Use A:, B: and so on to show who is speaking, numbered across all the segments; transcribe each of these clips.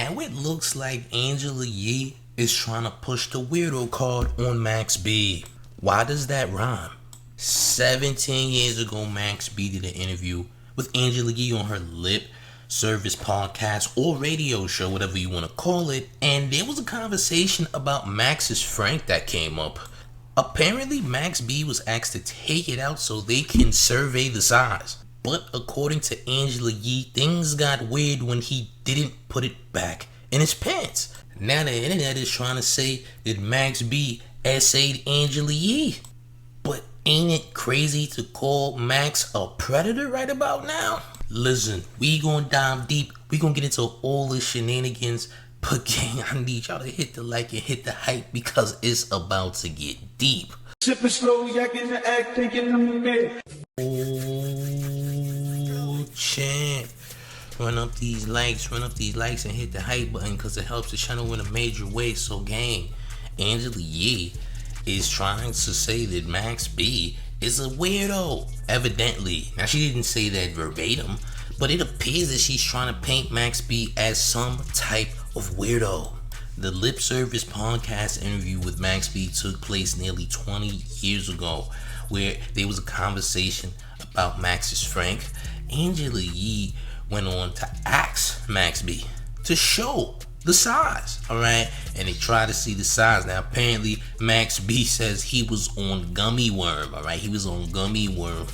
A: Now it looks like Angela Yee is trying to push the weirdo card on Max B. Why does that rhyme? 17 years ago, Max B did an interview with Angela Yee on her lip service podcast or radio show, whatever you want to call it, and there was a conversation about Max's Frank that came up. Apparently, Max B was asked to take it out so they can survey the size. But according to Angela Yee, things got weird when he didn't put it back in his pants. Now the internet is trying to say that Max B essayed Angela Yee. But ain't it crazy to call Max a predator right about now? Listen, we gonna dive deep. We gonna get into all the shenanigans. But gang, I need y'all to hit the like and hit the hype because it's about to get deep.
B: Sipping slow, yakking the act, thinking I'm the man.
A: Oh, champ. Run up these likes and hit the hype button because it helps the channel in a major way. So gang, Angela Yee is trying to say that Max B is a weirdo, evidently. Now she didn't say that verbatim, but it appears that she's trying to paint Max B as some type of weirdo. The Lip Service podcast interview with Max B took place nearly 20 years ago, where there was a conversation about Max's Frank. Angela Yee went on to ask Max B to show the size, alright? And they tried to see the size. Now apparently Max B says he was on gummy worm, alright? He was on gummy worm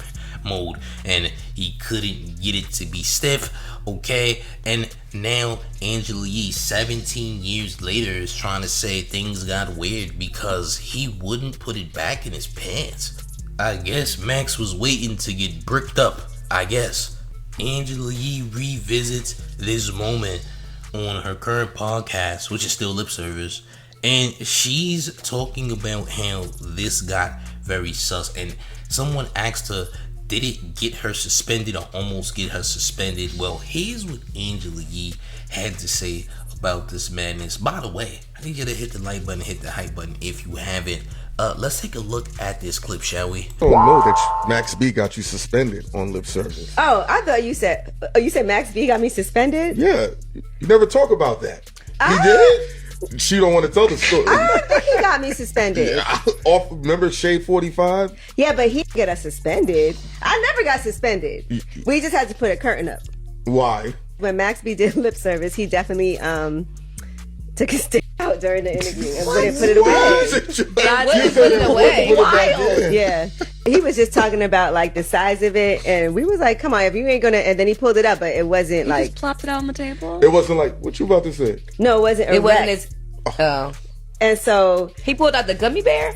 A: mode and he couldn't get it to be stiff, okay? And now Angela Yee, 17 years later, is trying to say things got weird because he wouldn't put it back in his pants. I guess Max was waiting to get bricked up, I guess. Angela Yee revisits this moment on her current podcast, which is still Lip Service, and she's talking about how this got very sus. And someone asked her, did it get her suspended or almost get her suspended? Well, here's what Angela Yee had to say about this madness. By the way, I need you to hit the like button, hit the hype button if you haven't. Let's take a look at this clip, shall we?
C: I don't know that Max B got you suspended on Lip Service.
D: Oh, I thought you said Max B got me suspended?
C: Yeah, you never talk about that. He did? She don't want to tell the story.
D: I don't think he got me suspended.
C: Remember Shade 45?
D: Yeah, but he get us suspended. I never got suspended. We just had to put a curtain up.
C: Why?
D: When Max B did Lip Service, he definitely took his stick out during the interview and wouldn't put it away.
E: God wouldn't put it away.
D: Wild. Yeah. He was just talking about like the size of it, and we was like, come on, if you ain't gonna, and then he pulled it up, but it wasn't
E: You
D: like
E: just plopped it out on the table.
C: It wasn't like, what you about to say?
D: No, it wasn't
E: It wasn't
D: erect.
E: as oh.
D: And so
E: He pulled out the gummy bear.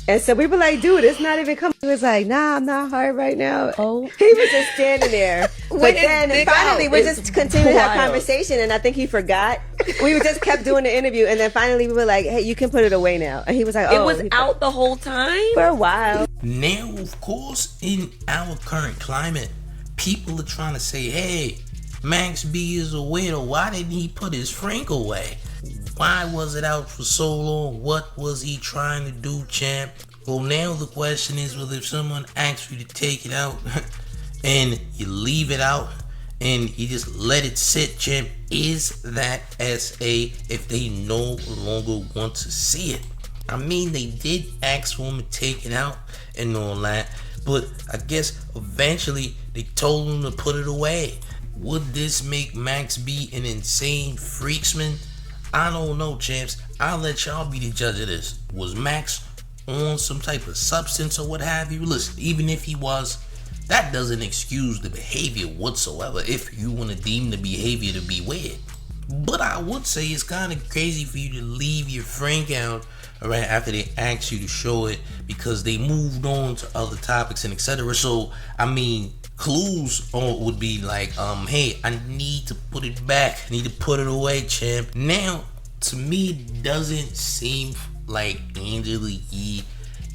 D: we were like, dude, it's not even coming. He was like, nah, I'm not hard right now.
E: Oh.
D: He was just standing there. But
E: With his
D: then
E: dick
D: finally
E: out.
D: we
E: It's
D: just continued to have
E: wild.
D: conversation, and I think he forgot. We just kept doing the interview, and then finally we were like, hey, you can put it away now. And he was like, oh.
E: It was out the whole time.
D: for a while.
A: Now, of course, in our current climate, people are trying to say, hey, Max B is a weirdo. Why didn't he put his Frank away? Why was it out for so long? What was he trying to do, champ? Well, now the question is, well, if someone asks you to take it out and you leave it out and you just let it sit, champ, is that SA if they no longer want to see it? I mean, they did ask for him to take it out and all that, but I guess eventually they told him to put it away. Would this make Max B an insane freaksman? I don't know, champs. I'll let y'all be the judge of this. Was Max on some type of substance or what have you? Listen, even if he was, that doesn't excuse the behavior whatsoever if you want to deem the behavior to be weird. But I would say it's kind of crazy for you to leave your Frank out right after they asked you to show it because they moved on to other topics and etc. So, I mean, clues would be like, hey, I need to put it back. I need to put it away, champ. Now, to me, it doesn't seem like Angela Yee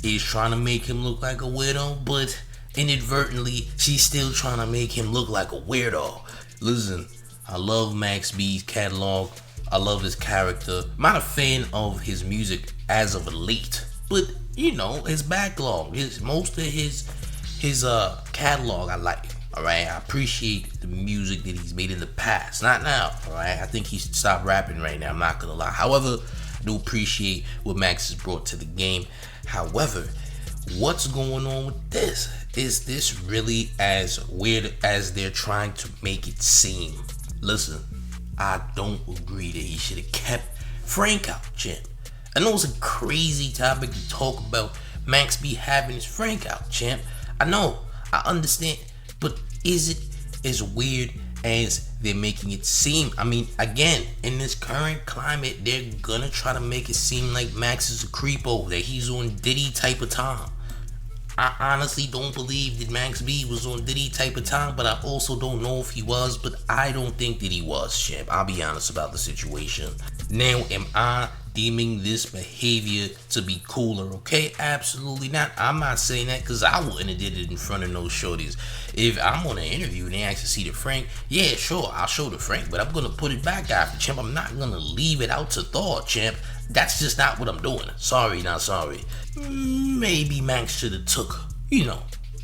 A: is trying to make him look like a weirdo, but inadvertently, she's still trying to make him look like a weirdo. Listen, I love Max B's catalog. I love his character. I'm not a fan of his music as of late, but you know, his backlog, most of his catalog I like. Alright, I appreciate the music that he's made in the past. Not now, alright? I think he should stop rapping right now, I'm not gonna lie. However, I do appreciate what Max has brought to the game. However, what's going on with this? Is this really as weird as they're trying to make it seem? Listen, I don't agree that he should have kept Frank out, champ. I know it's a crazy topic to talk about, Max B having his Frank out, champ. I know, I understand, but is it as weird as they're making it seem? I mean, again, in this current climate, they're gonna try to make it seem like Max is a creepo, that he's on Diddy type of time. I honestly don't believe that Max B was on Diddy type of time, but I also don't know if he was, but I don't think that he was, champ. I'll be honest about the situation. Now, am I deeming this behavior to be cooler? Okay, absolutely not. I'm not saying that because I wouldn't have did it in front of no shorties. If I'm on an interview and they ask to see the Frank, yeah, sure, I'll show the Frank, but I'm gonna put it back after, champ. I'm not gonna leave it out to thought, champ. That's just not what I'm doing. Sorry, not sorry. Maybe Max should have took,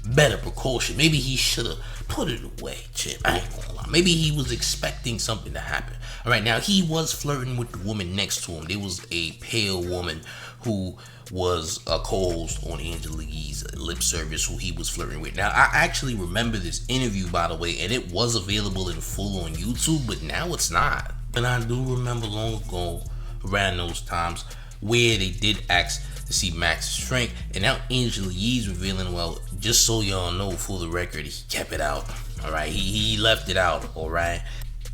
A: better precaution. Maybe he should have put it away, champ. I ain't gonna lie. Maybe he was expecting something to happen. All right, now he was flirting with the woman next to him. There was a pale woman who was a co-host on Angela Yee's lip service who he was flirting with. Now, I actually remember this interview, by the way, and it was available in full on YouTube, but now it's not. And I do remember long ago, around those times, where they did ask to see Max's Frank, and now Angela Yee's revealing, well, just so y'all know, for the record, he kept it out. All right, he left it out. All right.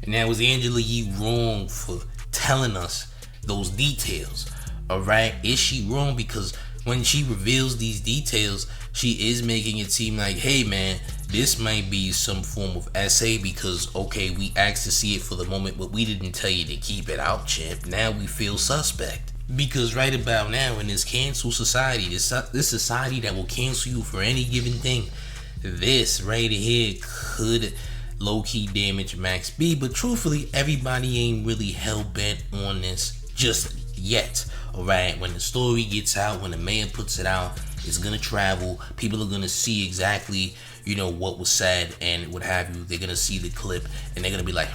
A: And now, was Angela Yee wrong for telling us those details? Alright, is she wrong? Because when she reveals these details, she is making it seem like, hey man, this might be some form of essay because, okay, we asked to see it for the moment, but we didn't tell you to keep it out, champ. Now we feel suspect. Because right about now, in this cancel society, this society that will cancel you for any given thing, this right here could low-key damage Max B, but truthfully, everybody ain't really hell-bent on this just yet. Alright, when the story gets out, when the man puts it out, it's gonna travel. People are gonna see exactly, what was said and what have you. They're gonna see the clip and they're gonna be like,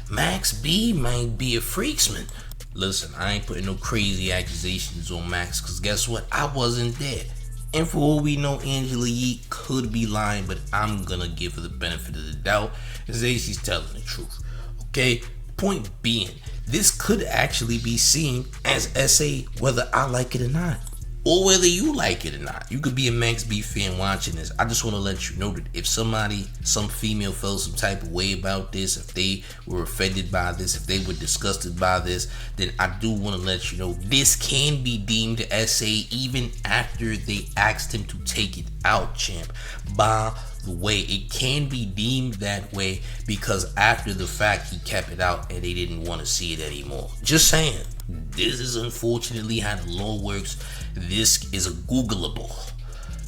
A: Max B might be a freaksman. Listen, I ain't putting no crazy accusations on Max, because guess what? I wasn't there. And for all we know, Angela Yee could be lying, but I'm gonna give her the benefit of the doubt and say she's telling the truth. Okay? Point being, this could actually be seen as essay whether I like it or not. Or whether you like it or not. You could be a Max B fan watching this. I just want to let you know that if some female felt some type of way about this, if they were offended by this, if they were disgusted by this, then I do want to let you know this can be deemed essay even after they asked him to take it out, champ. By the way, it can be deemed that way because after the fact he kept it out and they didn't want to see it anymore. Just saying. This is unfortunately how the law works. This is a Googleable.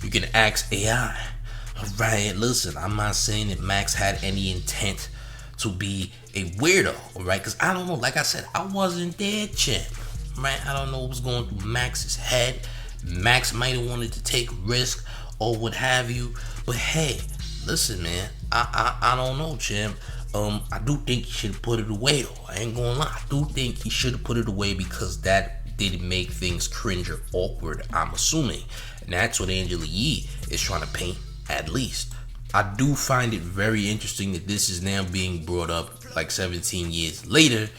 A: You can ask AI. Alright, listen, I'm not saying that Max had any intent to be a weirdo, alright? Because I don't know, like I said, I wasn't there, champ. Right? I don't know what was going through Max's head. Max might have wanted to take a risk or what have you. But hey, listen, man, I don't know, champ. I do think he should have put it away though. I ain't gonna lie. I do think he should have put it away because that did make things cringe or awkward, I'm assuming. And that's what Angela Yee is trying to paint, at least. I do find it very interesting that this is now being brought up like 17 years later,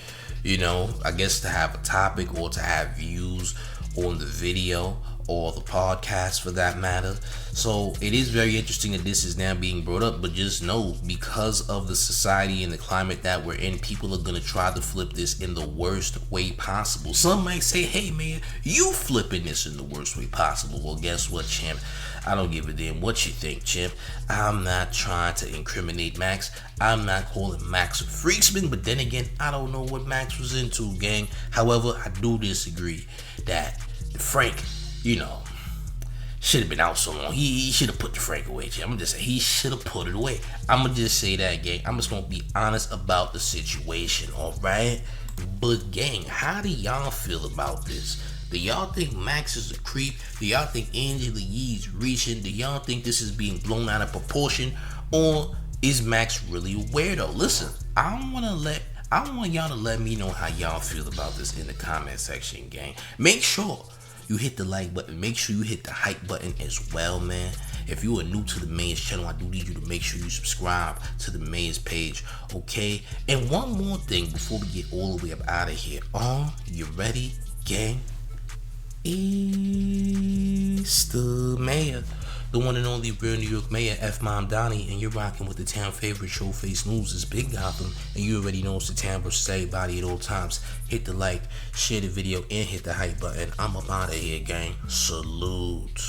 A: I guess to have a topic or to have views on the video or the podcast for that matter. So it is very interesting that this is now being brought up, but just know, because of the society and the climate that we're in, people are gonna try to flip this in the worst way possible. Some might say, hey man, you flipping this in the worst way possible. Well, guess what, champ? I don't give a damn what you think, champ. I'm not trying to incriminate Max. I'm not calling Max a freaksman, but then again, I don't know what Max was into, gang. However, I do disagree that Frank, should have been out so long. He should have put the Frank away, champ. I'm gonna just say he should have put it away. I'm gonna just say that, gang. I'm just gonna be honest about the situation, alright? But gang, how do y'all feel about this? Do y'all think Max is a creep? Do y'all think Angela Yee is reaching? Do y'all think this is being blown out of proportion? Or is Max really a weirdo? Listen, I want y'all to let me know how y'all feel about this in the comment section, gang. Make sure you hit the like button. Make sure you hit the hype button as well, man. If you are new to the Mains channel, I do need you to make sure you subscribe to the Mains page, okay? And one more thing before we get all the way up out of here. You ready, gang? It's the mayor, the one and only real New York mayor, F. Mom Donnie, and you're rocking with the town favorite Showface News. It's Big Gotham, and you already know it's the town versus everybody at all times. Hit the like, share the video, and hit the hype button. I'm up out of here, gang. Salute.